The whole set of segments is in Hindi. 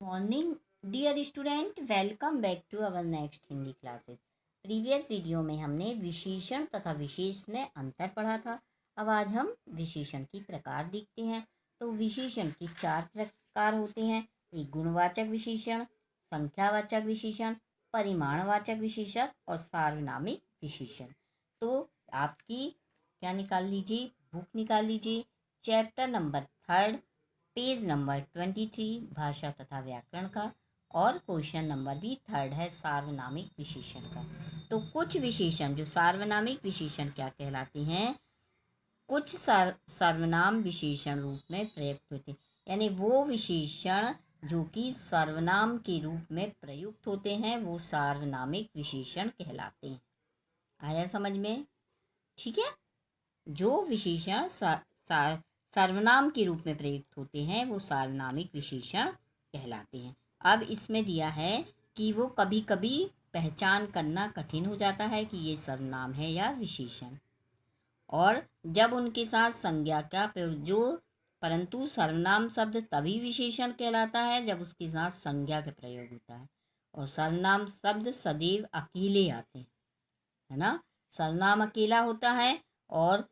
Morning dear student, welcome back to our next Hindi classes. Previous video में हमने विशेषण तथा विशेष में अंतर पढ़ा था। अब आज हम विशेषण की प्रकार देखते हैं। तो विशेषण के 4 प्रकार होते हैं। एक गुणवाचक विशेषण, संख्यावाचक विशेषण, परिमाणवाचक विशेषण और सार्वनामिक विशेषण। तो आपकी क्या निकाल लीजिए, बुक निकाल लीजिए, चैप्टर नंबर 3 पेज नंबर 23 भाषा तथा व्याकरण का, और क्वेश्चन नंबर भी 3 है सार्वनामिक विशेषण का। तो कुछ विशेषण जो सार्वनामिक विशेषण क्या कहलाते हैं, कुछ सर्वनाम विशेषण रूप में प्रयुक्त होते हैं, यानी वो विशेषण जो कि सर्वनाम के रूप में प्रयुक्त होते हैं वो सार्वनामिक विशेषण कहलाते हैं। आया समझ में? ठीक है। जो विशेषण सर्वनाम के रूप में प्रयुक्त होते हैं वो सार्वनामिक विशेषण कहलाते हैं। अब इसमें दिया है कि वो कभी कभी पहचान करना कठिन हो जाता है कि ये सर्वनाम है या विशेषण, और जब उनके साथ संज्ञा का प्रयोग परंतु सर्वनाम शब्द तभी विशेषण कहलाता है जब उसके साथ संज्ञा का प्रयोग होता है, और सर्वनाम शब्द सदैव अकेले आते हैं, है ना। सर्वनाम अकेला होता है और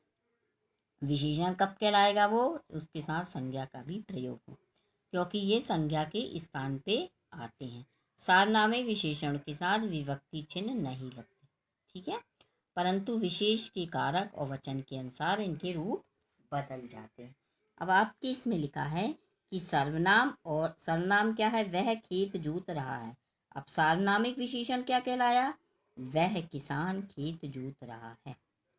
विशेषण कब कहलाएगा, वो उसके साथ संज्ञा का भी प्रयोग हो, क्योंकि ये संज्ञा के स्थान पे आते हैं। सार्वनामिक विशेषण के साथ विभक्ति चिन्ह नहीं लगते, ठीक है, परंतु विशेष के कारक और वचन के अनुसार इनके रूप बदल जाते हैं। अब आपके इसमें लिखा है कि सर्वनाम, और सर्वनाम क्या है, वह खेत जोत रहा है। अब सार्वनामिक विशेषण क्या कहलाया, वह किसान खेत जोत रहा है,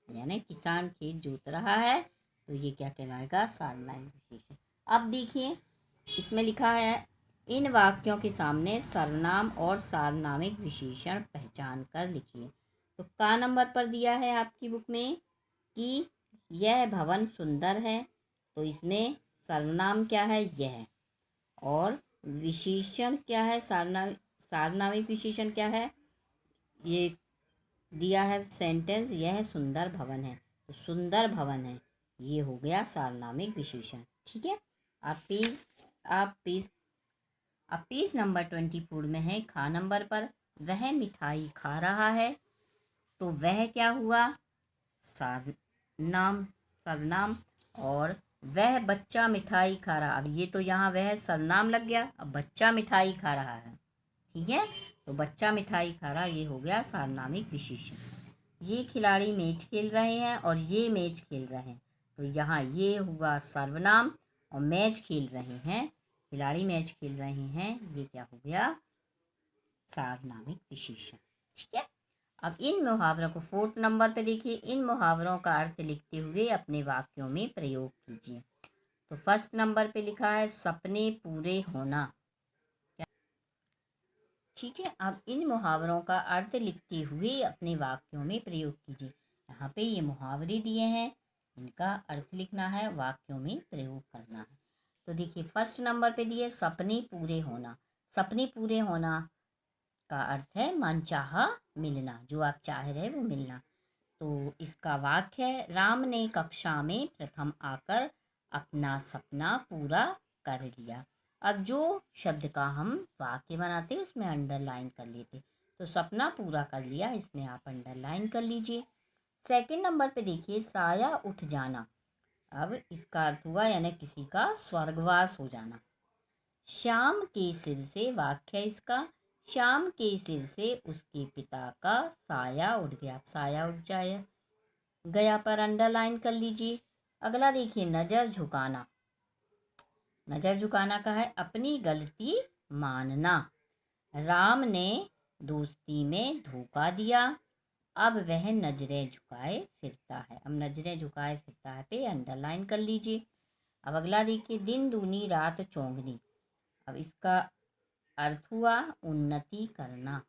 यानी किसान खेत जोत रहा है, तो ये क्या कहलाएगा, सार्वनामिक विशेषण। अब देखिए इसमें लिखा है इन वाक्यों के सामने सर्वनाम और सार्वनामिक विशेषण पहचान कर लिखिए। तो का नंबर पर दिया है आपकी बुक में कि यह भवन सुंदर है, तो इसमें सर्वनाम क्या है, यह, और विशेषण क्या है, सार्वनामिक विशेषण क्या है, ये दिया है सेंटेंस, यह सुंदर भवन है, तो सुंदर भवन है, ये हो गया सार्वनामिक विशेषण। ठीक है। आप पेज नंबर 24 में है, खा नंबर पर, वह मिठाई खा रहा है, तो वह क्या हुआ, सर्वनाम, और वह बच्चा मिठाई खा रहा, अब ये तो यहाँ वह सर्वनाम लग गया, अब बच्चा मिठाई खा रहा है, ठीक है, तो बच्चा मिठाई खा रहा, ये हो गया सार्वनामिक विशेषण। ये खिलाड़ी मैच खेल रहे हैं और ये मैच खेल रहे हैं, तो यहाँ ये हुआ सर्वनाम, और मैच खेल रहे हैं, खिलाड़ी मैच खेल रहे हैं, ये क्या हो गया, सार्वनामिक विशेषण। ठीक है। अब इन मुहावरों को 4 नंबर पे देखिए, इन मुहावरों का अर्थ लिखते हुए अपने वाक्यों में प्रयोग कीजिए। तो 1 नंबर पे लिखा है सपने पूरे होना। ठीक है। अब इन मुहावरों का अर्थ लिखते हुए अपने वाक्यों में प्रयोग कीजिए। यहाँ पे ये मुहावरे दिए हैं, इनका अर्थ लिखना है, वाक्यों में प्रयोग करना है। तो देखिए 1 नंबर पे दिए सपने पूरे होना। सपने पूरे होना का अर्थ है मनचाहा मिलना, जो आप चाह रहे वो मिलना। तो इसका वाक्य है, राम ने कक्षा में प्रथम आकर अपना सपना पूरा कर लिया। अब जो शब्द का हम वाक्य बनाते उसमें अंडरलाइन कर लेते, तो सपना पूरा कर लिया, इसमें आप अंडरलाइन कर लीजिए। 2 नंबर पे देखिए साया उठ जाना। अब इसका अर्थ हुआ यानी किसी का स्वर्गवास हो जाना। श्याम के सिर से, वाक्य इसका, श्याम के सिर से उसके पिता का साया उठ गया, साया उठ जाए गया पर अंडरलाइन कर लीजिए। अगला देखिए नजर झुकाना। नजर झुकाना का है अपनी गलती मानना। राम ने दोस्ती में धोखा दिया, अब वह नजरें झुकाए फिरता है। अब नजरें झुकाए फिरता है पे अंडरलाइन कर लीजिए। अब अगला देखिए दिन दूनी रात चौगनी। अब इसका अर्थ हुआ उन्नति करना।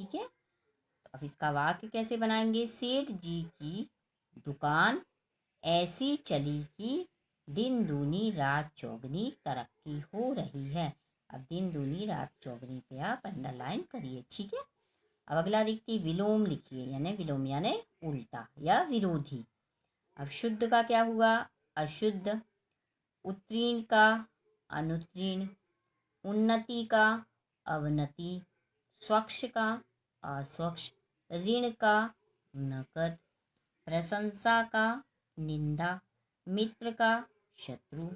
ठीक है। तो अब इसका वाक्य कैसे बनाएंगे, सेठ जी की दुकान ऐसी चली कि दिन दूनी रात चौगनी तरक्की हो रही है। अब दिन दूनी रात चौगनी पे आप अंडरलाइन करिए। ठीक है। अब अगला देखिए विलोम लिखिए, यानी विलोम यानी उल्टा या विरोधी। अब शुद्ध का क्या हुआ, अशुद्ध, उत्तीर्ण का अनुत्तीर्ण, उन्नति का अवनति, स्वच्छ का अस्वच्छ, ऋण का नकद, प्रशंसा का निंदा, मित्र का शत्रु,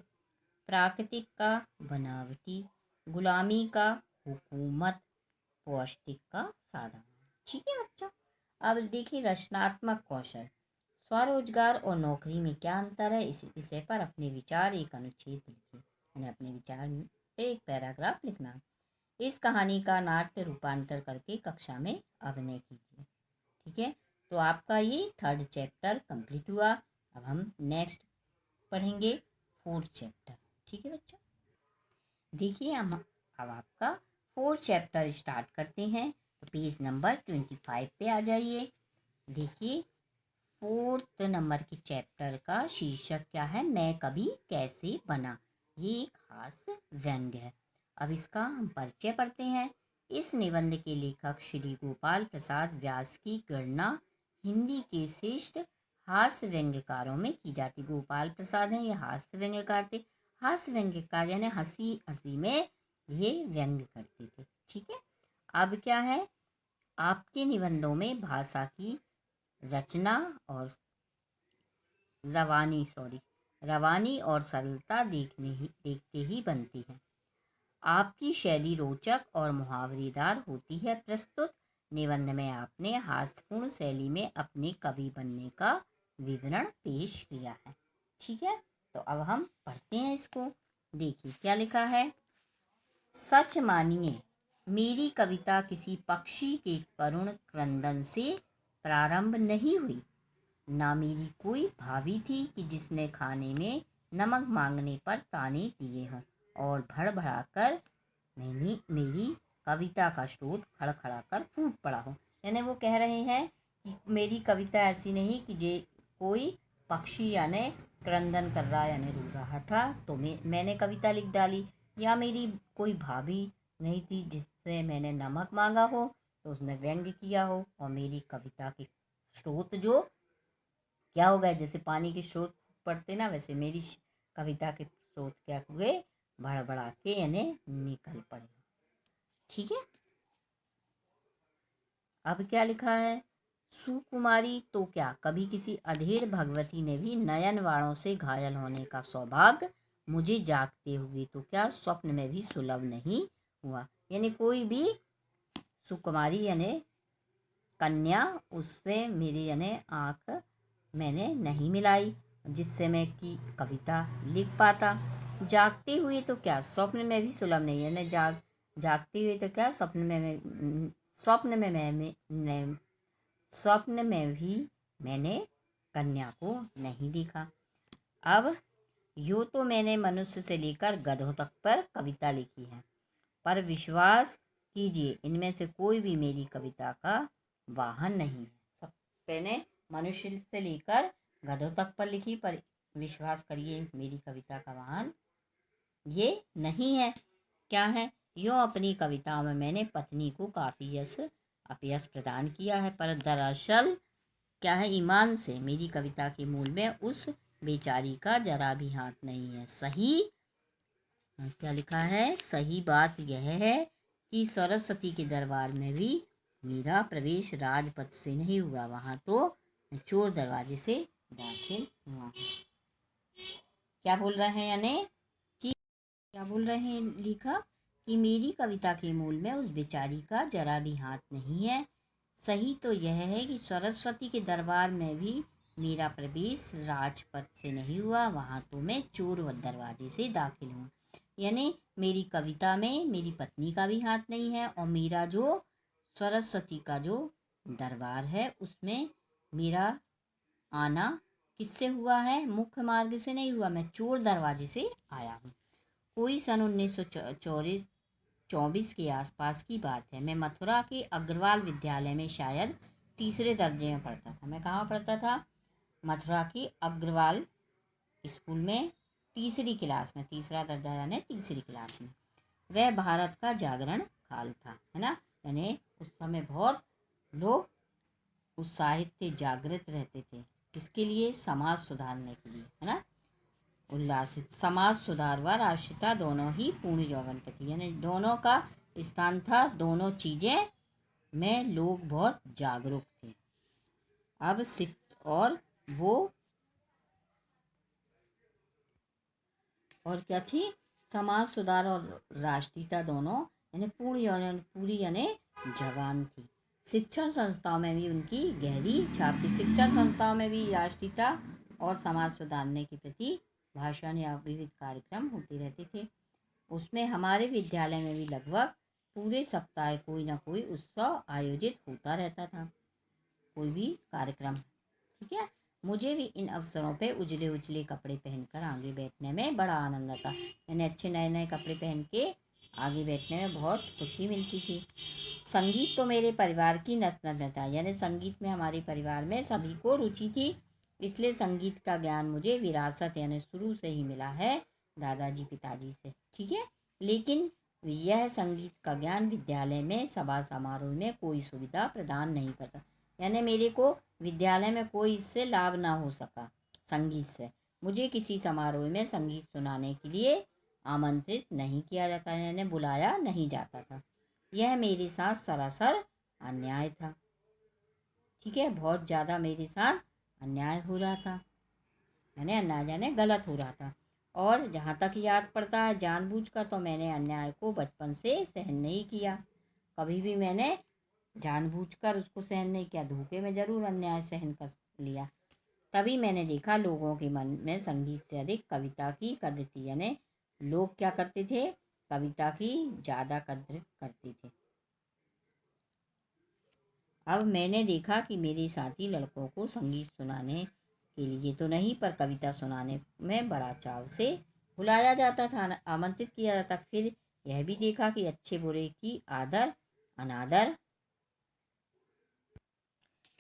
प्राकृतिक का बनावटी, गुलामी का हुकूमत, पौष्टिक का साधन। ठीक है बच्चों। अब देखिए रचनात्मक कौशल, स्वरोजगार और नौकरी में क्या अंतर है, इस विषय पर अपने विचार एक अनुच्छेद लिखिए, यानी अपने विचार पे एक पैराग्राफ लिखना। इस कहानी का नाट्य रूपांतर करके कक्षा में अभिनय कीजिए। ठीक है, तो आपका ये 3rd चैप्टर कंप्लीट हुआ। अब हम नेक्स्ट पढ़ेंगे 4th चैप्टर। ठीक है बच्चों, देखिए हम अब आपका 4th चैप्टर स्टार्ट करते हैं। तो पेज नंबर 25 पे आ जाइए। देखिए 4th नंबर के चैप्टर का शीर्षक क्या है, मैं कवि कैसे बना। ये एक हास्य व्यंग्य है। अब इसका हम परिचय पढ़ते हैं। इस निबंध के लेखक श्री गोपाल प्रसाद व्यास की गणना हिंदी के श्रेष्ठ हास्य व्यंग्यकारों में की जाती। गोपाल प्रसाद हैं, ये हास्य व्यंग्यकार थे। हास्य व्यंग्यकार यानी हंसी हंसी में ये व्यंग्य करते थे। ठीक है, अब क्या है, आपके निबंधों में भाषा की रचना और रवानी और सरलता देखते ही बनती है। आपकी शैली रोचक और मुहावरेदार होती है। प्रस्तुत निबंध में आपने हास्यपूर्ण शैली में अपने कवि बनने का विवरण पेश किया है। ठीक है, तो अब हम पढ़ते हैं इसको। देखिए क्या लिखा है। सच मानिए मेरी कविता किसी पक्षी के करुण क्रंदन से प्रारंभ नहीं हुई। ना मेरी कोई भाभी थी कि जिसने खाने में नमक मांगने पर ताने दिए हों और भड़बड़ाकर मेरी कविता का स्रोत खड़खड़ाकर फूट पड़ा हो। यानी वो कह रहे हैं कि मेरी कविता ऐसी नहीं कि जे कोई पक्षी यानी क्रंदन कर रहा यानी रो रहा था तो मैंने कविता लिख डाली, या मेरी कोई भाभी नहीं थी जिससे मैंने नमक मांगा हो तो उसने व्यंग्य किया हो, और मेरी कविता के स्रोत जो क्या हो गए, जैसे पानी के स्रोत पड़ते ना, वैसे मेरी कविता के स्रोत क्या हुए, भड़बड़ा के यानी निकल पड़े। ठीक है, अब क्या लिखा है। सुकुमारी तो क्या, कभी किसी अधेड़ भगवती ने भी नयन वाणों से घायल होने का सौभाग्य मुझे जागते हुए तो क्या स्वप्न में भी सुलभ नहीं हुआ। यानी कोई भी सुकुमारी यानी कन्या उससे मेरी यानी आँख मैंने नहीं मिलाई जिससे मैं की कविता लिख पाता। जागते हुए तो क्या स्वप्न में भी सुलभ नहीं, यानी जागते हुए तो क्या स्वप्न में भी मैंने कन्या को नहीं देखा। अब यूँ तो मैंने मनुष्य से लेकर गधों तक पर कविता लिखी है, पर विश्वास कीजिए इनमें से कोई भी मेरी कविता का वाहन नहीं है। सब मैंने मनुष्य से लेकर गधों तक पर लिखी, पर विश्वास करिए मेरी कविता का वाहन ये नहीं है। क्या है, यूँ अपनी कविताओं में मैंने पत्नी को काफ़ी अपयश प्रदान किया है, पर दरअसल क्या है, ईमान से मेरी कविता के मूल में उस बेचारी का जरा भी हाथ नहीं है। क्या लिखा है, सही बात यह है कि सरस्वती के दरबार में भी मेरा प्रवेश राजपथ से नहीं हुआ, वहाँ तो चोर दरवाजे से दाखिल हुआ। क्या बोल रहे हैं, यानी कि क्या बोल रहे हैं लेखक कि मेरी कविता के मूल में उस बेचारी का जरा भी हाथ नहीं है। सही तो यह है कि सरस्वती के दरबार में भी मेरा प्रवेश राजपथ से नहीं हुआ, वहाँ तो मैं चोर दरवाजे से दाखिल हूँ। यानी मेरी कविता में मेरी पत्नी का भी हाथ नहीं है, और मेरा जो सरस्वती का जो दरबार है उसमें मेरा आना किससे हुआ है, मुख्य मार्ग से नहीं हुआ, मैं चोर दरवाजे से आया हूँ। कोई सन 1924 के आसपास की बात है। मैं मथुरा के अग्रवाल विद्यालय में शायद 3रे दर्जे में पढ़ता था। मैं कहाँ पढ़ता था, मथुरा की अग्रवाल स्कूल में 3री क्लास में, 3रा दर्जा यानी 3री क्लास में। वह भारत का जागरण काल था, है ना, यानी उस समय बहुत लोग उत्साहित थे, जागृत रहते थे, किसके लिए, समाज सुधारने के लिए, है ना। उल्लासित। समाज सुधार व राष्ट्रीयता दोनों ही पूर्ण यौवन पे थी, यानी दोनों का स्थान था, दोनों चीज़ें में लोग बहुत जागरूक थे। अब और वो और क्या थी, समाज सुधार और राष्ट्रीयता दोनों यानी पूर्ण यौवन, पूरी यानी जवान थी। शिक्षण संस्थाओं में भी उनकी गहरी छाप थी। शिक्षण संस्थाओं में भी राष्ट्रीयता और समाज सुधारने के प्रति भाषण या विविध कार्यक्रम होते रहते थे। उसमें हमारे विद्यालय में भी लगभग पूरे सप्ताह कोई ना कोई उत्सव आयोजित होता रहता था, कोई भी कार्यक्रम। ठीक है, मुझे भी इन अवसरों पे उजले उजले कपड़े पहनकर आगे बैठने में बड़ा आनंद आता। यानी अच्छे नए नए कपड़े पहन के आगे बैठने में बहुत खुशी मिलती थी। संगीत तो मेरे परिवार की नस नस में था, यानी संगीत में हमारे परिवार में सभी को रुचि थी, इसलिए संगीत का ज्ञान मुझे विरासत यानी शुरू से ही मिला है दादाजी पिताजी से। ठीक है, लेकिन यह संगीत का ज्ञान विद्यालय में सभा समारोह में कोई सुविधा प्रदान नहीं कर सकता, यानी मेरे को विद्यालय में कोई इससे लाभ ना हो सका संगीत से। मुझे किसी समारोह में संगीत सुनाने के लिए आमंत्रित नहीं किया जाता, यानी बुलाया नहीं जाता था। यह मेरे साथ सरासर अन्याय था। ठीक है, बहुत ज़्यादा मेरे साथ अन्याय हो रहा था, यानी अन्याय यानी गलत हो रहा था। और जहाँ तक याद पड़ता है जानबूझकर तो मैंने अन्याय को बचपन से सहन नहीं किया, कभी भी मैंने जानबूझकर उसको सहन नहीं किया, धोखे में ज़रूर अन्याय सहन कर लिया। तभी मैंने देखा लोगों के मन में संगीत से अधिक कविता की कद्र थी, यानी लोग क्या करते थे, कविता की ज़्यादा कद्र करते थे। अब मैंने देखा कि मेरे साथी लड़कों को संगीत सुनाने के लिए तो नहीं पर कविता सुनाने में बड़ा चाव से बुलाया जाता था, आमंत्रित किया जाता। फिर यह भी देखा कि अच्छे बुरे की आदर अनादर।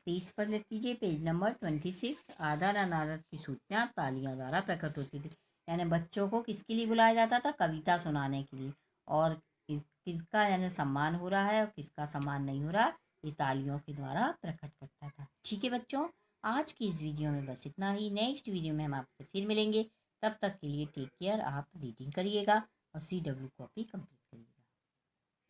पेज पर लिख लीजिए, पेज नंबर 26। आदर अनादर की सूचना तालियों द्वारा प्रकट होती थी, यानी बच्चों को किसके लिए बुलाया जाता था, कविता सुनाने के लिए। और किसका यानी सम्मान हो रहा है और किसका सम्मान नहीं हो रहा, ये तालियों के द्वारा प्रकट करता था। ठीक है बच्चों, आज की इस वीडियो में बस इतना ही। नेक्स्ट वीडियो में हम आपसे फिर मिलेंगे, तब तक के लिए टेक केयर। आप रीडिंग करिएगा और CW कॉपी कंप्लीट